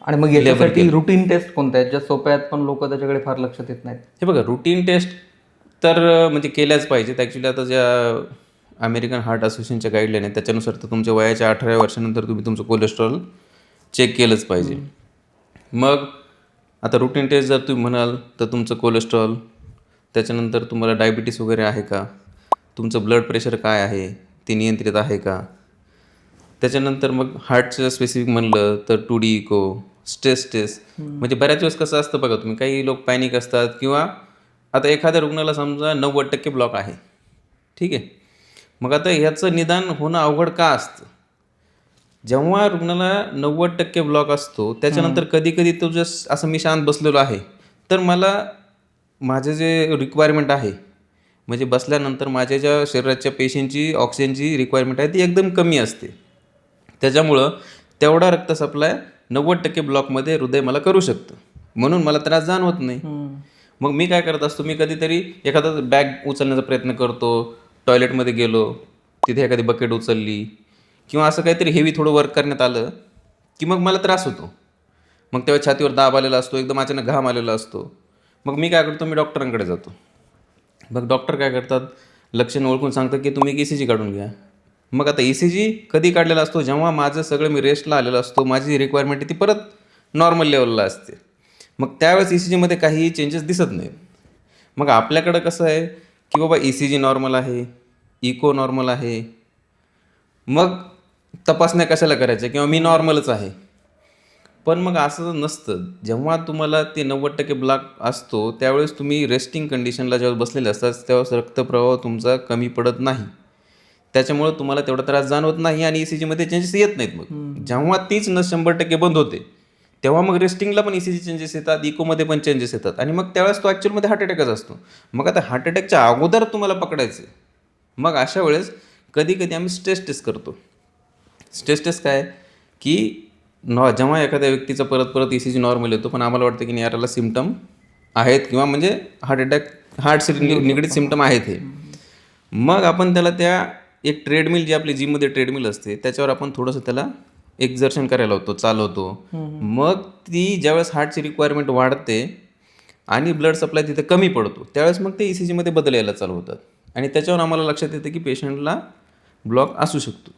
आणि मग याच्यासाठी रुटीन टेस्ट कोणत्या आहेत ज्या सोप्या आहेत पण लोक त्याच्याकडे फार लक्ष देत नाहीत? हे बघा, रुटीन टेस्ट तर म्हणजे केल्याच पाहिजेत. ॲक्च्युली आता ज्या अमेरिकन हार्ट असोसिएशनच्या गाईडलाईन आहेत त्याच्यानुसार तर तुमच्या वयाच्या 18व्या वर्षानंतर तुम्ही तुमचं कोलेस्ट्रॉल चेक केलंच पाहिजे. मग आता रुटीन टेस्ट जर तुम्ही म्हणाल तर तुमचं कोलेस्ट्रॉल, त्याच्यानंतर तुम्हाला डायबिटीस वगैरे आहे का, तुमचं ब्लड प्रेशर काय आहे ते नियंत्रित आहे का, त्याच्यानंतर मग हार्टचं स्पेसिफिक म्हणलं तर 2D इको, स्ट्रेस टेस्ट. म्हणजे बऱ्याच वेळेस कसं असतं बघा, तुम्ही काही लोक पॅनिक असतात किंवा आता एखाद्या रुग्णाला समजा 90% ब्लॉक आहे, ठीक आहे. मग आता ह्याचं निदान होणं अवघड का असतं? जेव्हा रुग्णाला 90% ब्लॉक असतो त्याच्यानंतर कधी कधी तो जस्ट असं मी शांत बसलेलो आहे तर मला माझे जे रिक्वायरमेंट आहे, म्हणजे बसल्यानंतर माझ्या ज्या शरीराच्या पेशींची ऑक्सिजनची रिक्वायरमेंट आहे ती एकदम कमी असते. त्याच्यामुळं तेवढा रक्त सप्लाय 90% ब्लॉकमध्ये हृदय मला करू शकतं, म्हणून मला त्रास जाणवत नाही. मग मी काय करत असतो, मी कधीतरी एखादा बॅग उचलण्याचा प्रयत्न करतो, टॉयलेटमध्ये गेलो तिथे एखादी बकेट उचलली किंवा असं काहीतरी हेवी थोडं वर्क करण्यात आलं की मग मला त्रास होतो. मग तेव्हा छातीवर दाब आलेला असतो, एकदम अचानक घाम आलेला असतो. मग मी काय करतो, मी डॉक्टरांकडे जातो. मग डॉक्टर काय करतात, लक्षण ओळखून सांगतात की तुम्ही एक ECG काढून घ्या. मग आता ECG कधी काढलेला असतो, जेव्हा माझं सगळं मी रेस्टला आलेलं असतो, माझी रिक्वायरमेंट ती परत नॉर्मल लेवलला असते. मग त्यावेळेस ECGमध्ये काहीही चेंजेस दिसत नाहीत. मग आपल्याकडं कसं आहे की बाबा ECG नॉर्मल आहे, इको नॉर्मल आहे, मग तपासण्या कशाला करायच्या किंवा मी नॉर्मलच आहे. पण मग असं नसतं. जेव्हा तुम्हाला ते 90% ब्लॉक असतो त्यावेळेस तुम्ही रेस्टिंग कंडिशनला जेव्हा बसलेले असतात तेव्हा रक्तप्रवाह तुमचा कमी पडत नाही, त्याच्यामुळं तुम्हाला तेवढा त्रास जाणवत नाही आणि ECGमध्ये चेंजेस येत नाहीत. मग जेव्हा तीच नस 100% बंद होते तेव्हा मग रेस्टिंगला पण ECG चेंजेस येतात, इकोमध्ये पण चेंजेस येतात आणि मग त्यावेळेस तो ॲक्च्युअलमध्ये हार्ट अटॅकच असतो. मग आता हार्ट अटॅकच्या अगोदर तुम्हाला पकडायचं, मग अशा वेळेस कधी कधी आम्ही स्ट्रेस टेस्ट करतो. स्ट्रेस टेस्ट काय की जेव्हा एखाद्या व्यक्तीचा परत परत ECG नॉर्मल येतो पण आम्हाला वाटतं की नाही याला सिम्पटम आहेत किंवा म्हणजे हार्ट निगडीत सिम्पटम आहेत हे, मग आपण त्याला त्या एक ट्रेडमिल जी आपली जिममध्ये ट्रेडमिल असते त्याच्यावर आपण थोडंसं त्याला एक्झर्शन करायला होतो, चालवतो. मग ती ज्यावेळेस हार्टची रिक्वायरमेंट वाढते आणि ब्लड सप्लाय तिथे कमी पडतो त्यावेळेस मग ते ECGमध्ये बदल यायला चालू होतात आणि त्याच्यावर आम्हाला लक्षात येतं की पेशंटला ब्लॉक असू शकतो.